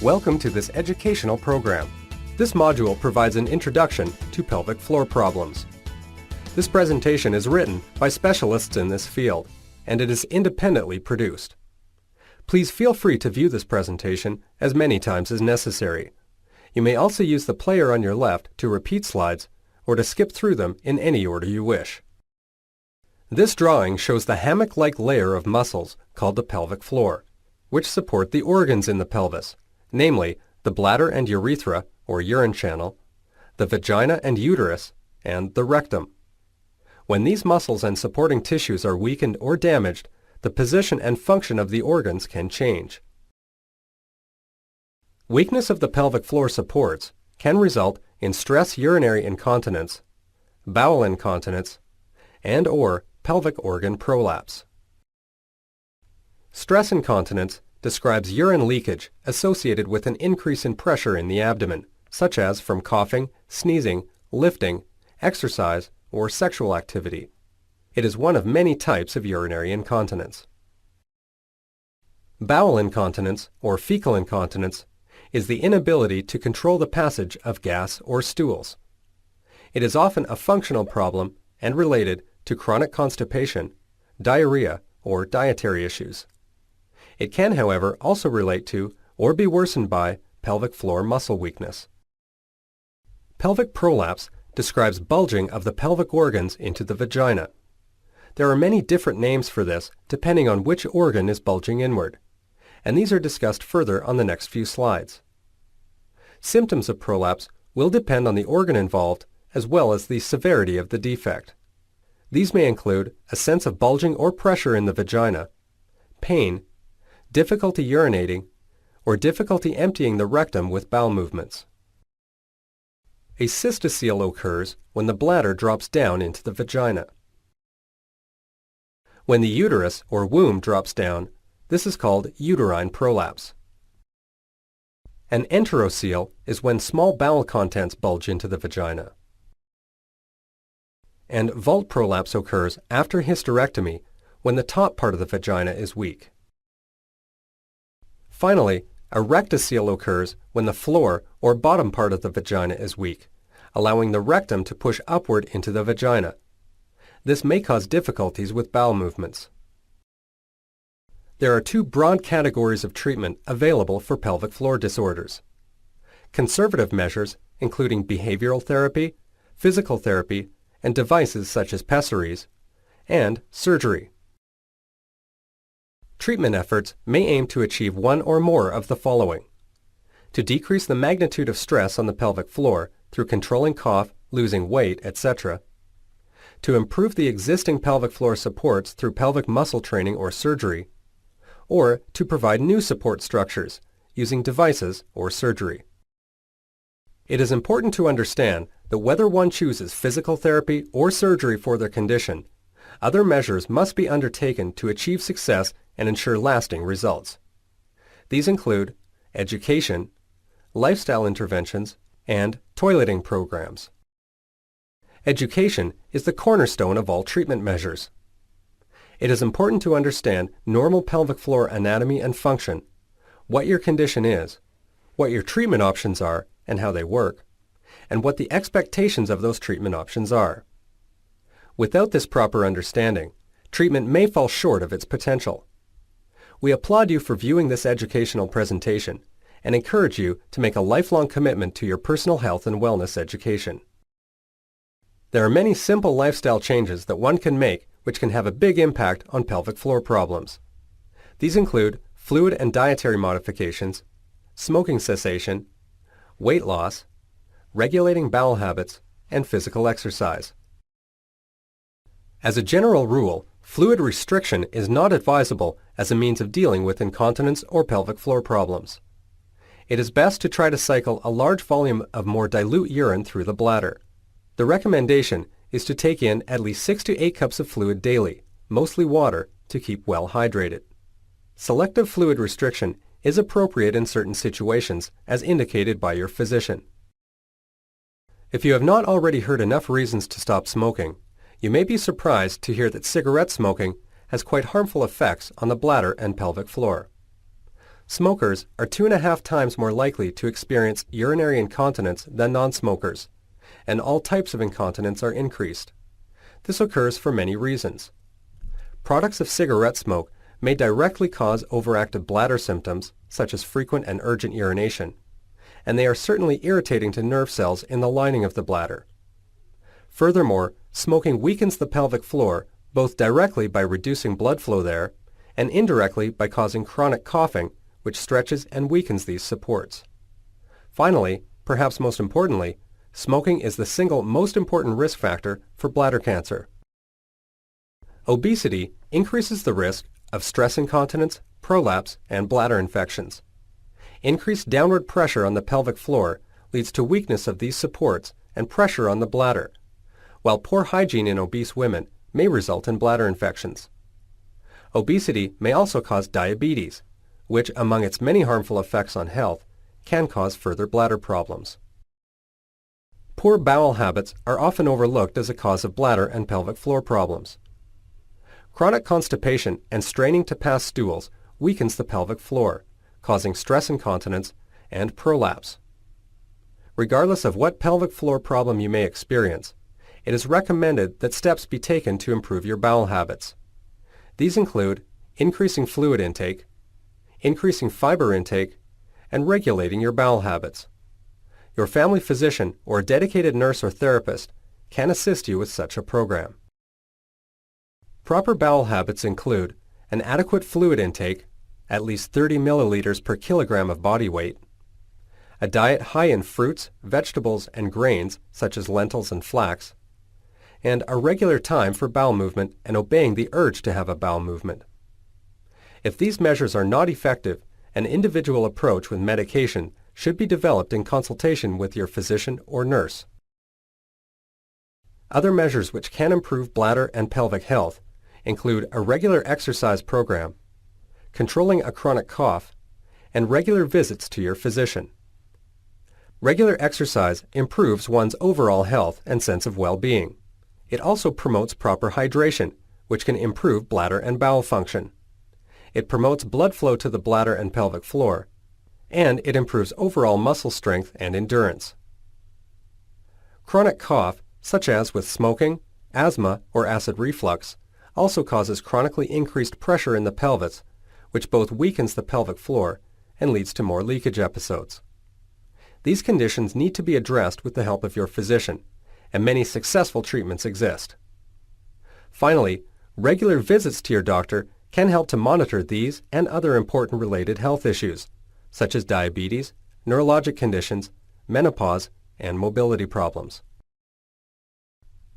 Welcome to this educational program. This module provides an introduction to pelvic floor problems. This presentation is written by specialists in this field, and it is independently produced. Please feel free to view this presentation as many times as necessary. You may also use the player on your left to repeat slides or to skip through them in any order you wish. This drawing shows the hammock-like layer of muscles called the pelvic floor, which support the organs in the pelvis, namely the bladder and urethra, or urine channel, the vagina and uterus, and the rectum. When these muscles and supporting tissues are weakened or damaged, the position and function of the organs can change. Weakness of the pelvic floor supports can result in stress urinary incontinence, bowel incontinence, and/or pelvic organ prolapse. Stress incontinence describes urine leakage associated with an increase in pressure in the abdomen, such as from coughing, sneezing, lifting, exercise, or sexual activity. It is one of many types of urinary incontinence. Bowel incontinence, or fecal incontinence, is the inability to control the passage of gas or stools. It is often a functional problem and related to chronic constipation, diarrhea, or dietary issues. It can, however, also relate to or be worsened by pelvic floor muscle weakness. Pelvic prolapse describes bulging of the pelvic organs into the vagina. There are many different names for this depending on which organ is bulging inward, and these are discussed further on the next few slides. Symptoms of prolapse will depend on the organ involved as well as the severity of the defect. These may include a sense of bulging or pressure in the vagina, pain, difficulty urinating, or difficulty emptying the rectum with bowel movements. A cystocele occurs when the bladder drops down into the vagina. When the uterus or womb drops down, this is called uterine prolapse. An enterocele is when small bowel contents bulge into the vagina. And vault prolapse occurs after hysterectomy when the top part of the vagina is weak. Finally, a rectocele occurs when the floor or bottom part of the vagina is weak, allowing the rectum to push upward into the vagina. This may cause difficulties with bowel movements. There are two broad categories of treatment available for pelvic floor disorders. Conservative measures, including behavioral therapy, physical therapy, and devices such as Pessaries, and surgery. Treatment efforts may aim to achieve one or more of the following: to decrease the magnitude of stress on the pelvic floor through controlling cough, losing weight, etc., to improve the existing pelvic floor supports through pelvic muscle training or surgery, or to provide new support structures using devices or surgery. It is important to understand that whether one chooses physical therapy or surgery for their condition, other measures must be undertaken to achieve success and ensure lasting results. These include education, lifestyle interventions, and toileting programs. Education is the cornerstone of all treatment measures. It is important to understand normal pelvic floor anatomy and function, what your condition is, what your treatment options are and how they work, and what the expectations of those treatment options are. Without this proper understanding, treatment may fall short of its potential. We applaud you for viewing this educational presentation and encourage you to make a lifelong commitment to your personal health and wellness education. There are many simple lifestyle changes that one can make which can have a big impact on pelvic floor problems. These include fluid and dietary modifications, smoking cessation, weight loss, regulating bowel habits, and physical exercise. As a general rule, fluid restriction is not advisable as a means of dealing with incontinence or pelvic floor problems. It is best to try to cycle a large volume of more dilute urine through the bladder. The recommendation is to take in at least 6 to 8 cups of fluid daily, mostly water, to keep well hydrated. Selective fluid restriction is appropriate in certain situations as indicated by your physician. If you have not already heard enough reasons to stop smoking, you may be surprised to hear that cigarette smoking has quite harmful effects on the bladder and pelvic floor. Smokers are 2.5 times more likely to experience urinary incontinence than non-smokers, and all types of incontinence are increased. This occurs for many reasons. Products of cigarette smoke may directly cause overactive bladder symptoms, such as frequent and urgent urination, and they are certainly irritating to nerve cells in the lining of the bladder. Furthermore, smoking weakens the pelvic floor both directly by reducing blood flow there and indirectly by causing chronic coughing, which stretches and weakens these supports. Finally, perhaps most importantly, smoking is the single most important risk factor for bladder cancer. Obesity increases the risk of stress incontinence, prolapse, and bladder infections. Increased downward pressure on the pelvic floor leads to weakness of these supports and pressure on the bladder, while poor hygiene in obese women may result in bladder infections. Obesity may also cause diabetes, which, among its many harmful effects on health, can cause further bladder problems. Poor bowel habits are often overlooked as a cause of bladder and pelvic floor problems. Chronic constipation and straining to pass stools weakens the pelvic floor, causing stress incontinence and prolapse. Regardless of what pelvic floor problem you may experience, it is recommended that steps be taken to improve your bowel habits. These include increasing fluid intake, increasing fiber intake, and regulating your bowel habits. Your family physician or a dedicated nurse or therapist can assist you with such a program. Proper bowel habits include an adequate fluid intake, at least 30 milliliters per kilogram of body weight, a diet high in fruits, vegetables, and grains such as lentils and flax, and a regular time for bowel movement and obeying the urge to have a bowel movement. If these measures are not effective, an individual approach with medication should be developed in consultation with your physician or nurse. Other measures which can improve bladder and pelvic health include a regular exercise program, controlling a chronic cough, and regular visits to your physician. Regular exercise improves one's overall health and sense of well-being. It also promotes proper hydration, which can improve bladder and bowel function. It promotes blood flow to the bladder and pelvic floor, and it improves overall muscle strength and endurance. Chronic cough, such as with smoking, asthma, or acid reflux, also causes chronically increased pressure in the pelvis, which both weakens the pelvic floor and leads to more leakage episodes. These conditions need to be addressed with the help of your physician, and many successful treatments exist. Finally, regular visits to your doctor can help to monitor these and other important related health issues, such as diabetes, neurologic conditions, menopause, and mobility problems.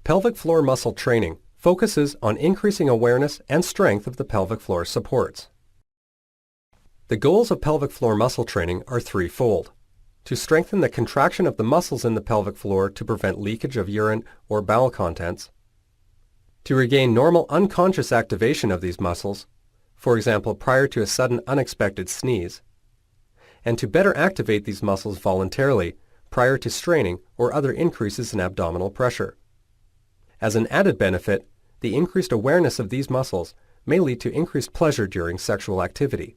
Pelvic floor muscle training focuses on increasing awareness and strength of the pelvic floor supports. The goals of pelvic floor muscle training are threefold: to strengthen the contraction of the muscles in the pelvic floor to prevent leakage of urine or bowel contents, to regain normal unconscious activation of these muscles, for example prior to a sudden unexpected sneeze, and to better activate these muscles voluntarily prior to straining or other increases in abdominal pressure. As an added benefit, the increased awareness of these muscles may lead to increased pleasure during sexual activity.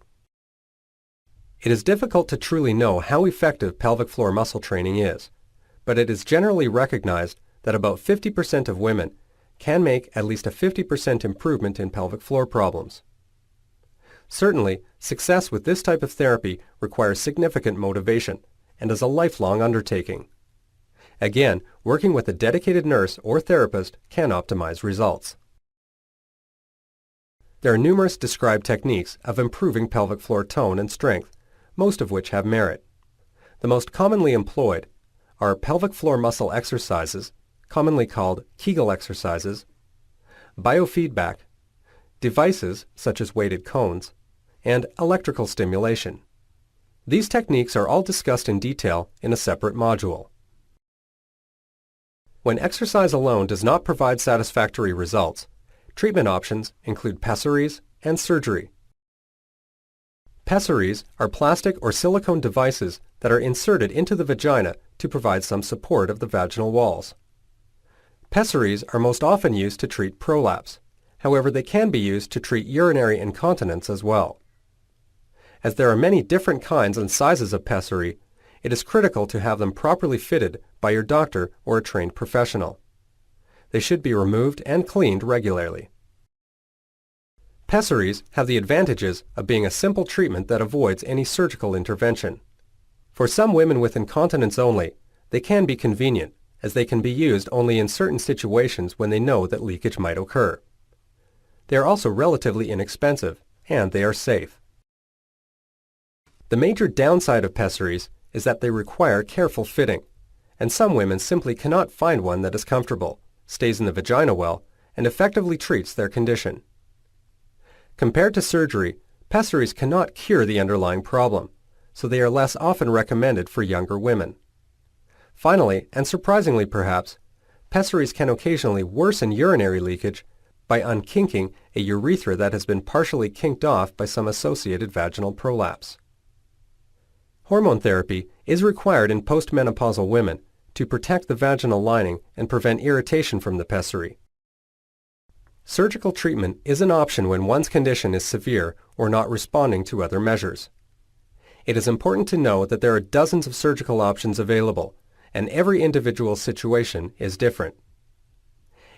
It is difficult to truly know how effective pelvic floor muscle training is, but it is generally recognized that about 50% of women can make at least a 50% improvement in pelvic floor problems. Certainly, success with this type of therapy requires significant motivation and is a lifelong undertaking. Again, working with a dedicated nurse or therapist can optimize results. There are numerous described techniques of improving pelvic floor tone and strength, most of which have merit. The most commonly employed are pelvic floor muscle exercises, commonly called Kegel exercises, biofeedback, devices such as weighted cones, and electrical stimulation. These techniques are all discussed in detail in a separate module. When exercise alone does not provide satisfactory results, treatment options include pessaries and surgery. Pessaries are plastic or silicone devices that are inserted into the vagina to provide some support of the vaginal walls. Pessaries are most often used to treat prolapse. However, they can be used to treat urinary incontinence as well. As there are many different kinds and sizes of pessary, it is critical to have them properly fitted by your doctor or a trained professional. They should be removed and cleaned regularly. Pessaries have the advantages of being a simple treatment that avoids any surgical intervention. For some women with incontinence only, they can be convenient, as they can be used only in certain situations when they know that leakage might occur. They are also relatively inexpensive, and they are safe. The major downside of pessaries is that they require careful fitting, and some women simply cannot find one that is comfortable, stays in the vagina well, and effectively treats their condition. Compared to surgery, pessaries cannot cure the underlying problem, so they are less often recommended for younger women. Finally, and surprisingly perhaps, pessaries can occasionally worsen urinary leakage by unkinking a urethra that has been partially kinked off by some associated vaginal prolapse. Hormone therapy is required in postmenopausal women to protect the vaginal lining and prevent irritation from the pessary. Surgical treatment is an option when one's condition is severe or not responding to other measures. It is important to know that there are dozens of surgical options available, and every individual situation is different.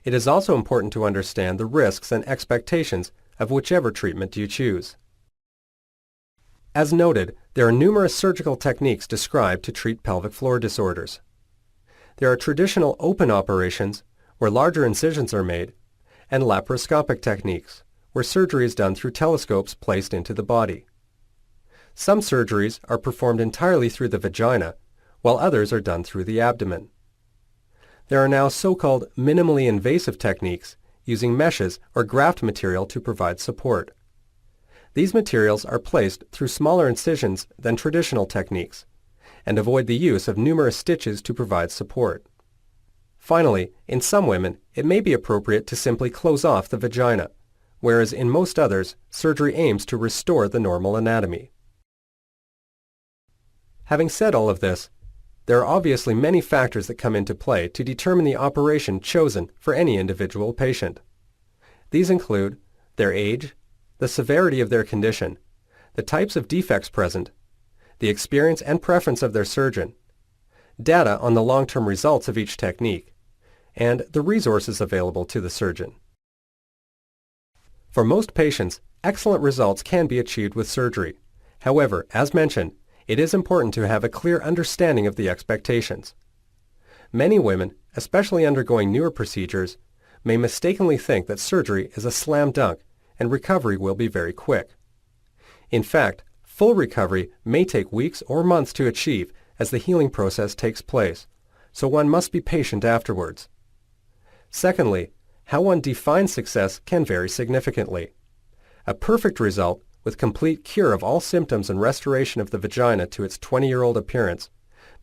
It is also important to understand the risks and expectations of whichever treatment you choose. As noted, there are numerous surgical techniques described to treat pelvic floor disorders. There are traditional open operations, where larger incisions are made, and laparoscopic techniques, where surgery is done through telescopes placed into the body. Some surgeries are performed entirely through the vagina, while others are done through the abdomen. There are now so-called minimally invasive techniques using meshes or graft material to provide support. These materials are placed through smaller incisions than traditional techniques and avoid the use of numerous stitches to provide support. Finally, in some women, it may be appropriate to simply close off the vagina, whereas in most others, surgery aims to restore the normal anatomy. Having said all of this, there are obviously many factors that come into play to determine the operation chosen for any individual patient. These include their age, the severity of their condition, the types of defects present, the experience and preference of their surgeon, data on the long-term results of each technique, and the resources available to the surgeon. For most patients, excellent results can be achieved with surgery. However, as mentioned, it is important to have a clear understanding of the expectations. Many women, especially undergoing newer procedures, may mistakenly think that surgery is a slam dunk and recovery will be very quick. In fact, full recovery may take weeks or months to achieve as the healing process takes place, so one must be patient afterwards. Secondly, how one defines success can vary significantly. A perfect result, with complete cure of all symptoms and restoration of the vagina to its 20-year-old appearance,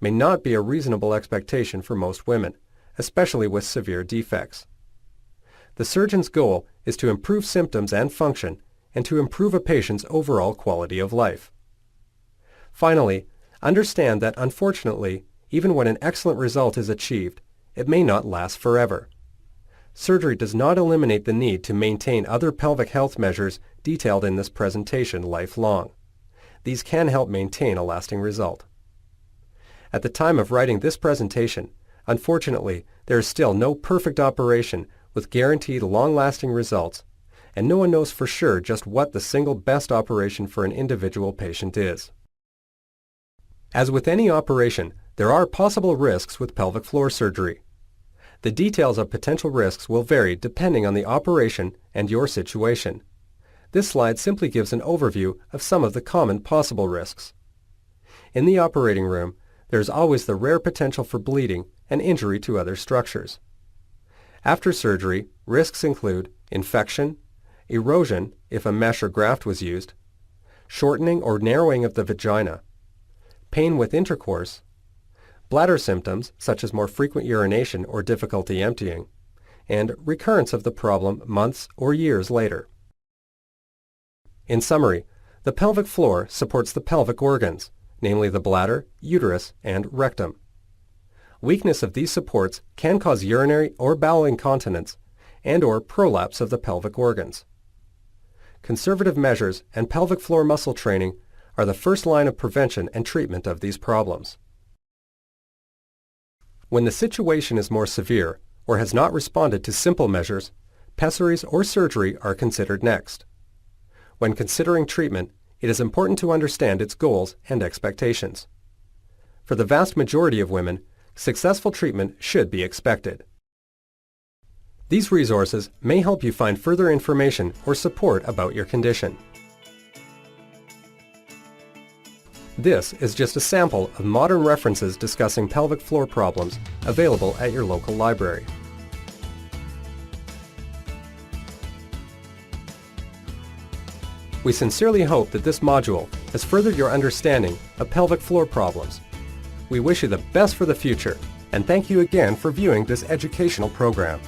may not be a reasonable expectation for most women, especially with severe defects. The surgeon's goal is to improve symptoms and function and to improve a patient's overall quality of life. Finally, understand that unfortunately, even when an excellent result is achieved, it may not last forever. Surgery does not eliminate the need to maintain other pelvic health measures detailed in this presentation lifelong. These can help maintain a lasting result. At the time of writing this presentation, unfortunately, there is still no perfect operation with guaranteed long-lasting results, and no one knows for sure just what the single best operation for an individual patient is. As with any operation, there are possible risks with pelvic floor surgery. The details of potential risks will vary depending on the operation and your situation. This slide simply gives an overview of some of the common possible risks. In the operating room, there is always the rare potential for bleeding and injury to other structures. After surgery, risks include infection, erosion if a mesh or graft was used, shortening or narrowing of the vagina, pain with intercourse, bladder symptoms such as more frequent urination or difficulty emptying, and recurrence of the problem months or years later. In summary, the pelvic floor supports the pelvic organs, namely the bladder, uterus, and rectum. Weakness of these supports can cause urinary or bowel incontinence and/or prolapse of the pelvic organs. Conservative measures and pelvic floor muscle training are the first line of prevention and treatment of these problems. When the situation is more severe or has not responded to simple measures, pessaries or surgery are considered next. When considering treatment, it is important to understand its goals and expectations. For the vast majority of women, successful treatment should be expected. These resources may help you find further information or support about your condition. This is just a sample of modern references discussing pelvic floor problems available at your local library. We sincerely hope that this module has furthered your understanding of pelvic floor problems. We wish you the best for the future, and thank you again for viewing this educational program.